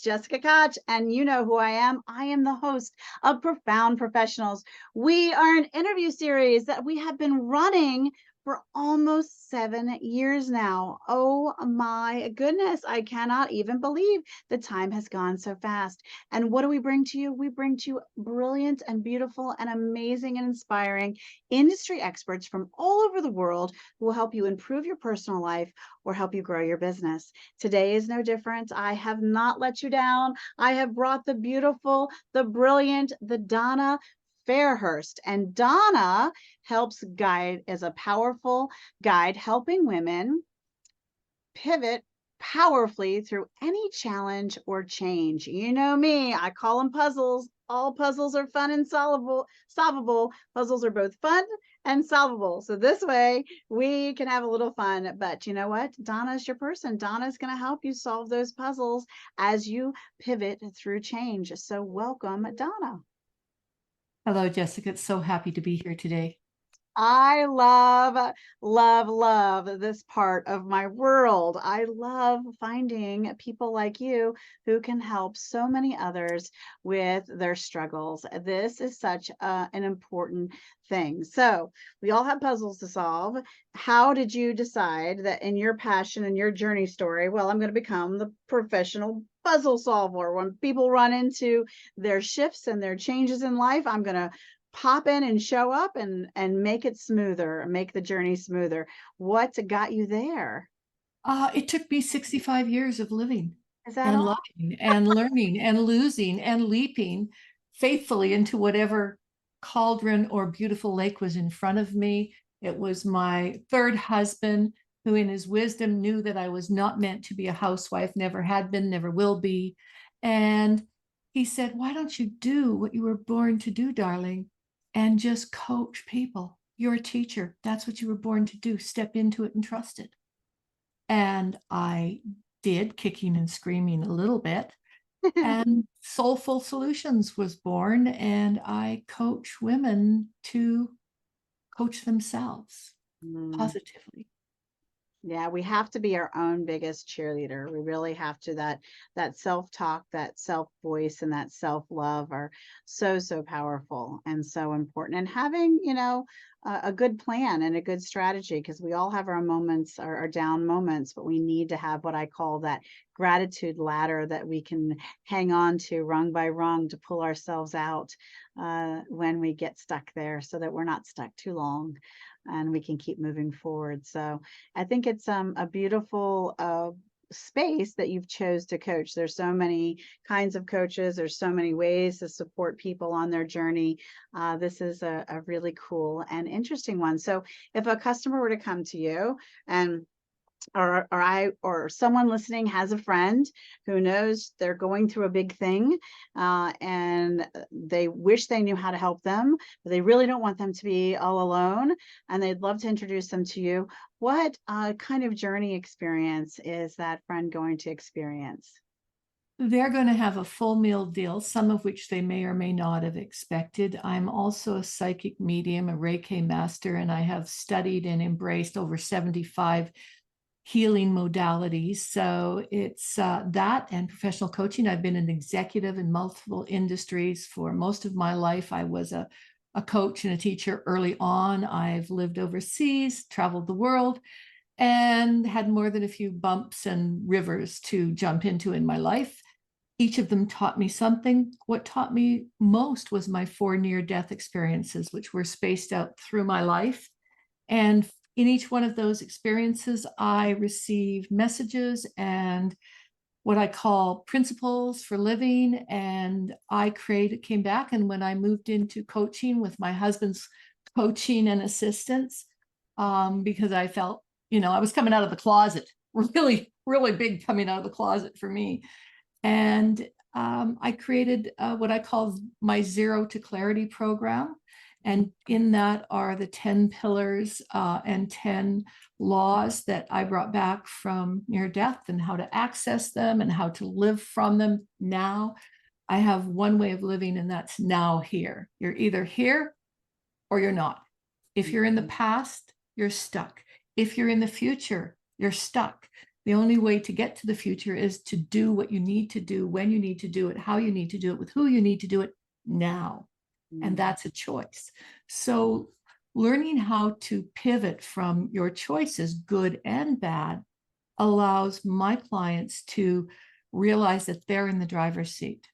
Jessica Koch, and you know who I am. I am the host of Profound Professionals. We are an interview series that we have been running for almost 7 years now. Oh my goodness, I cannot even believe the time has gone so fast. And what do we bring to you? We bring to you brilliant and beautiful and amazing and inspiring industry experts from all over the world who will help you improve your personal life or help you grow your business. Today is no different. I have not let you down. I have brought the beautiful, the brilliant, the Donna Fairhurst. And Donna helps guide as a powerful guide, helping women pivot powerfully through any challenge or change. You know me, I call them puzzles. All puzzles are fun and solvable. Puzzles are both fun and solvable. So this way we can have a little fun. But you know what? Donna's your person. Donna's going to help you solve those puzzles as you pivot through change. So welcome, Donna. Hello, Jessica. It's so happy to be here today. I love this part of my world. I love finding people like you who can help so many others with their struggles. This is such an important thing. So we all have puzzles to solve. How did you decide that in your passion and your journey story, well, I'm going to become the professional puzzle solver? When people run into their shifts and their changes in life, I'm going to pop in and show up and make it smoother, make the journey smoother. What got you there? It took me 65 years of living Is that and all? loving and learning and losing and leaping faithfully into whatever cauldron or beautiful lake was in front of me. It was my third husband who, in his wisdom, knew that I was not meant to be a housewife, never had been, never will be. And he said, "Why don't you do what you were born to do, darling, and just coach people? You're a teacher. That's what you were born to do. Step into it and trust it." And I did, kicking and screaming a little bit. And Soulful Solutions was born, and I coach women to coach themselves Mm. positively. Yeah, we have to be our own biggest cheerleader. We really have to. That self-talk, that self-voice, and that self-love are so powerful and so important. And having, a good plan and a good strategy, because we all have our moments, our down moments, but we need to have what I call that gratitude ladder that we can hang on to rung by rung to pull ourselves out when we get stuck there, so that we're not stuck too long and we can keep moving forward. So I think it's a beautiful space that you've chose to coach. There's so many kinds of coaches. There's so many ways to support people on their journey. This is a really cool and interesting one. So if a customer were to come to you and or someone listening has a friend who knows they're going through a big thing, and they wish they knew how to help them, but they really don't want them to be all alone, and they'd love to introduce them to you. What kind of journey experience is that friend going to experience? They're going to have a full meal deal, some of which they may or may not have expected. I'm also a psychic medium, a Reiki master, and I have studied and embraced over 75 healing modalities. So it's that and professional coaching. I've been an executive in multiple industries for most of my life. I was a coach and a teacher early on. I've lived overseas, traveled the world, and had more than a few bumps and rivers to jump into in my life. Each of them taught me something. What taught me most was my 4 near-death experiences, which were spaced out through my life. And in each one of those experiences, I received messages and what I call principles for living. And I came back. And when I moved into coaching with my husband's coaching and assistance, because I felt, I was coming out of the closet, really, really big coming out of the closet for me. And I created what I call my Zero to Clarity program. And in that are the 10 pillars and 10 laws that I brought back from near death, and how to access them and how to live from them now. I have one way of living, and that's now here. You're either here or you're not. If you're in the past, you're stuck. If you're in the future, you're stuck. The only way to get to the future is to do what you need to do, when you need to do it, how you need to do it, with who you need to do it now. And that's a choice. So learning how to pivot from your choices, good and bad, allows my clients to realize that they're in the driver's seat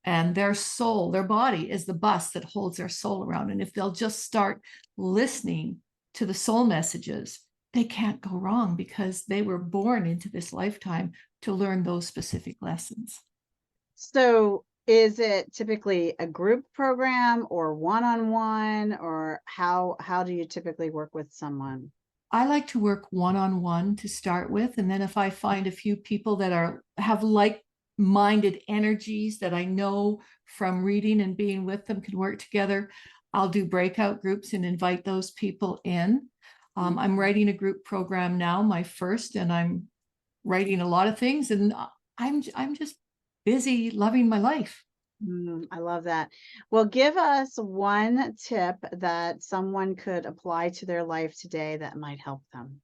and their soul, their body is the bus that holds their soul around. And if they'll just start listening to the soul messages, they can't go wrong because they were born into this lifetime to learn those specific lessons. So is it typically a group program or one-on-one, or how do you typically work with someone? I like to work one-on-one to start with. And then if I find a few people that have like-minded energies that I know from reading and being with them can work together, I'll do breakout groups and invite those people in. I'm writing a group program now, my first, and I'm writing a lot of things, and I'm just busy loving my life. I love that. Well, give us one tip that someone could apply to their life today that might help them.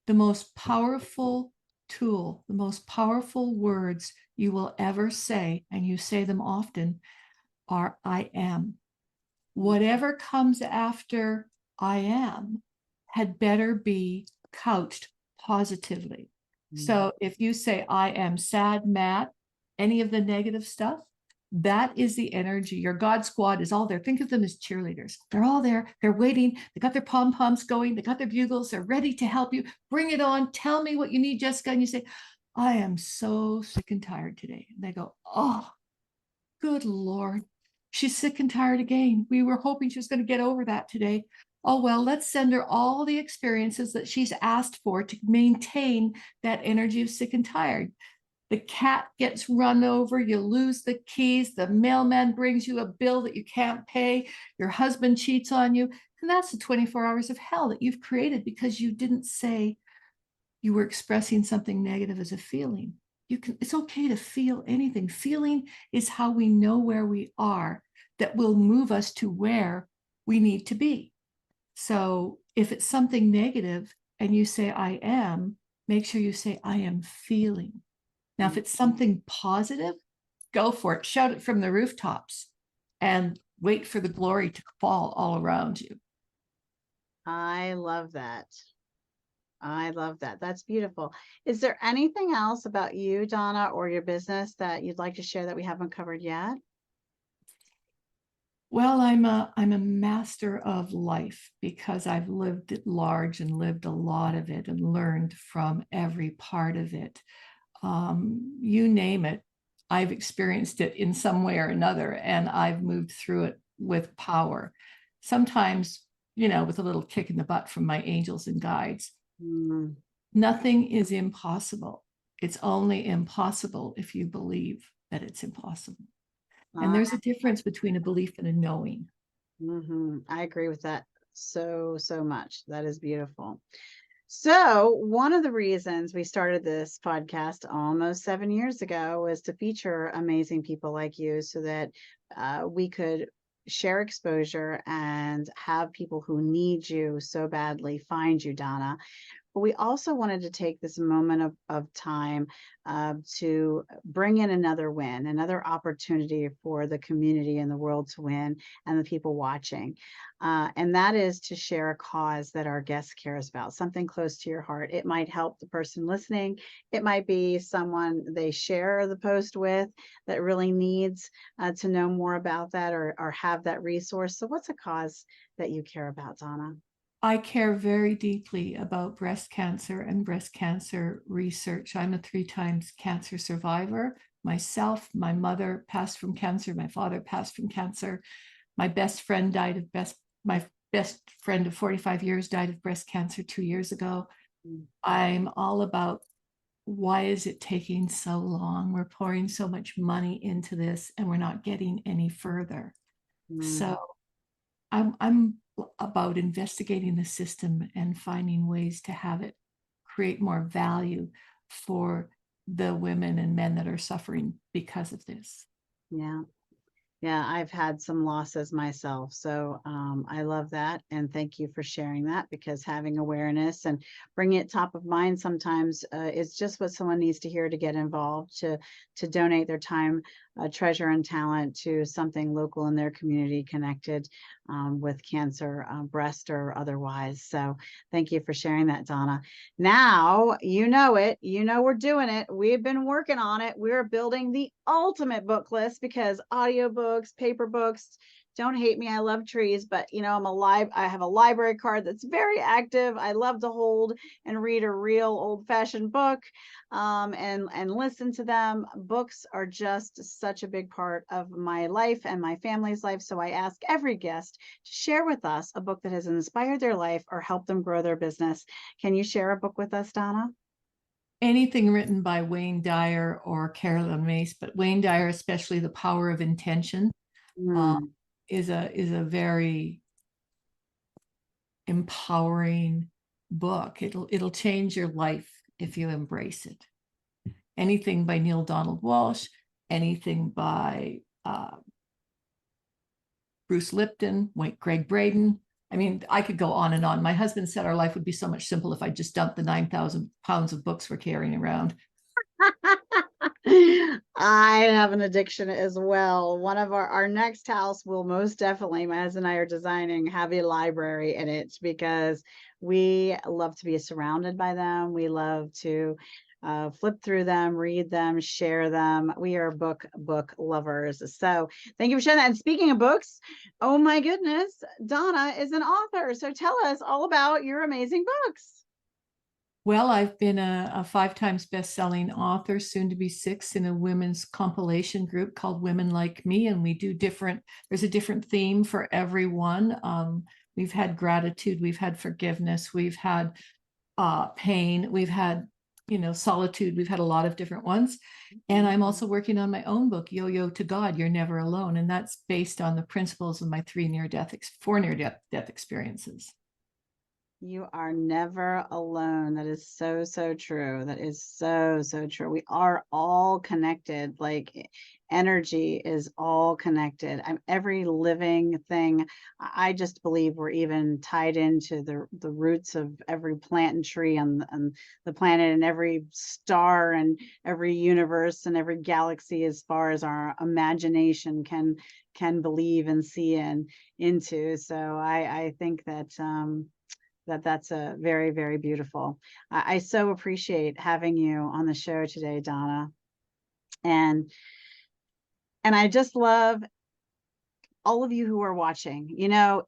The most powerful tool, the most powerful words you will ever say, and you say them often, are I am. Whatever comes after I am had better be couched positively. So if you say I am sad, mad, any of the negative stuff, that is the energy. Your God squad is all there. Think of them as cheerleaders. They're all there. They're waiting. They got their pom-poms going. They got their bugles. They're ready to help you. Bring it on. Tell me what you need, Jessica. And you say, I am so sick and tired today. And they go, oh, good Lord. She's sick and tired again. We were hoping she was going to get over that today. Oh, well, let's send her all the experiences that she's asked for to maintain that energy of sick and tired. The cat gets run over, you lose the keys, the mailman brings you a bill that you can't pay, your husband cheats on you, and that's the 24 hours of hell that you've created because you didn't say you were expressing something negative as a feeling. It's okay to feel anything. Feeling is how we know where we are, that will move us to where we need to be. So if it's something negative and you say I am, make sure you say I am feeling. Now, if it's something positive, go for it. Shout it from the rooftops and wait for the glory to fall all around you. I love that. I love that. That's beautiful. Is there anything else about you, Donna, or your business that you'd like to share that we haven't covered yet? Well, I'm a master of life because I've lived it large and lived a lot of it and learned from every part of it. You name it, I've experienced it in some way or another, and I've moved through it with power. Sometimes, with a little kick in the butt from my angels and guides. Mm, Nothing is impossible. It's only impossible if you believe that it's impossible. And there's a difference between a belief and a knowing. I agree with that so much. That is beautiful. So, one of the reasons we started this podcast almost 7 years ago was to feature amazing people like you so that we could share exposure and have people who need you so badly find you, Donna. But we also wanted to take this moment of time to bring in another win, another opportunity for the community and the world to win and the people watching. And that is to share a cause that our guest cares about, something close to your heart. It might help the person listening. It might be someone they share the post with that really needs to know more about that or have that resource. So what's a cause that you care about, Donna? I care very deeply about breast cancer and breast cancer research. I'm a 3 times cancer survivor. Myself, my mother passed from cancer. My father passed from cancer. My best friend my best friend of 45 years died of breast cancer 2 years ago. I'm all about why is it taking so long? We're pouring so much money into this and we're not getting any further. So I'm about investigating the system and finding ways to have it create more value for the women and men that are suffering because of this. Yeah. Yeah, I've had some losses myself. So I love that. And thank you for sharing that, because having awareness and bringing it top of mind sometimes is just what someone needs to hear to get involved, to donate their time, treasure, and talent to something local in their community connected with cancer, breast or otherwise. So thank you for sharing that, Donna. Now, you know it. You know we're doing it. We've been working on it. We're building the ultimate book list, because audiobooks, paper books, don't hate me. I love trees, but I have a library card that's very active. I love to hold and read a real old-fashioned book, and listen to them. Books are just such a big part of my life and my family's life. So I ask every guest to share with us a book that has inspired their life or helped them grow their business. Can you share a book with us, Donna? Anything written by Wayne Dyer or Carolyn Mace, but Wayne Dyer, especially The Power of Intention, uh, Mm. is a very empowering book. It'll change your life if you embrace it. Anything by Neil Donald Walsh, anything by Bruce Lipton, Greg Braden. I mean, I could go on and on. My husband said our life would be so much simpler if I just dumped the 9,000 pounds of books we're carrying around. I have an addiction as well. One of our next house will most definitely, my husband and I are designing, have a library in it, because we love to be surrounded by them. We love to flip through them, read them, share them. We are book lovers. So thank you for sharing that. And speaking of books, oh my goodness, Donna is an author. So tell us all about your amazing books. Well, I've been a 5 times best-selling author, soon to be 6, in a women's compilation group called Women Like Me. And we do there's a different theme for everyone. We've had gratitude, we've had forgiveness, we've had pain, we've had, solitude. We've had a lot of different ones. And I'm also working on my own book, Yo-Yo to God, You're Never Alone. And that's based on the principles of my 4 near-death experiences. You are never alone. That is so, so true. That is so, so true. We are all connected. Like energy is all connected. Every living thing. I just believe we're even tied into the roots of every plant and tree on the planet, and every star and every universe and every galaxy, as far as our imagination can believe and see into. So I think that's a very, very beautiful. I so appreciate having you on the show today, Donna. And I just love all of you who are watching.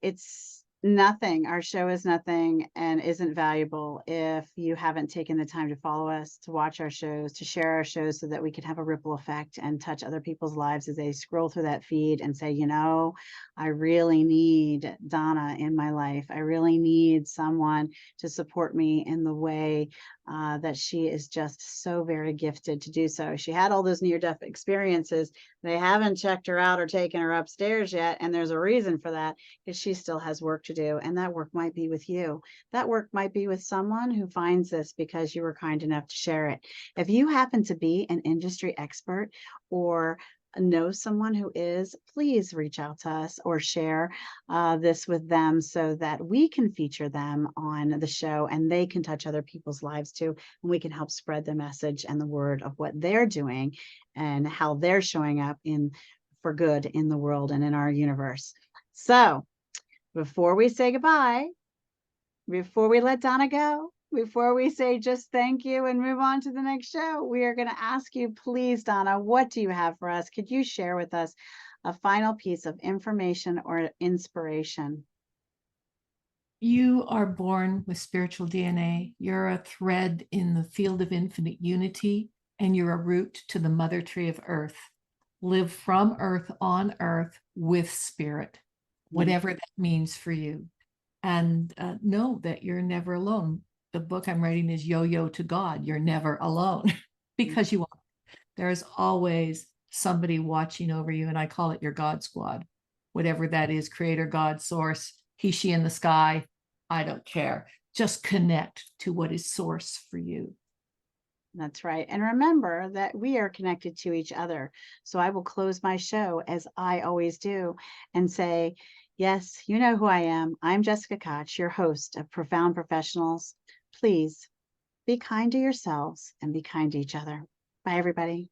It's nothing. Our show is nothing and isn't valuable if you haven't taken the time to follow us, to watch our shows, to share our shows, so that we can have a ripple effect and touch other people's lives as they scroll through that feed and say, I really need Donna in my life. I really need someone to support me in the way that she is just so very gifted to do so. She had all those near-death experiences. They haven't checked her out or taken her upstairs yet, and there's a reason for that, because she still has work to do, and that work might be with you. That work might be with someone who finds this because you were kind enough to share it. If you happen to be an industry expert or know someone who is, please reach out to us or share this with them, so that we can feature them on the show and they can touch other people's lives too. And we can help spread the message and the word of what they're doing and how they're showing up for good in the world and in our universe. So before we say goodbye, before we let Donna go, before we say just thank you and move on to the next show, we are going to ask you, please, Donna, what do you have for us? Could you share with us a final piece of information or inspiration? You are born with spiritual DNA. You're a thread in the field of infinite unity, and you're a root to the mother tree of earth. Live from earth on earth with spirit, whatever that means for you. And know that you're never alone. The book I'm writing is Yo-Yo to God, You're Never Alone, because you are. There's always somebody watching over you, and I call it your God squad, whatever that is, creator, God, source, he, she in the sky. I don't care. Just connect to what is source for you. That's right. And remember that we are connected to each other. So I will close my show as I always do and say, yes, you know who I am. I'm Jessica Koch, your host of Profound Professionals. Please be kind to yourselves and be kind to each other. Bye, everybody.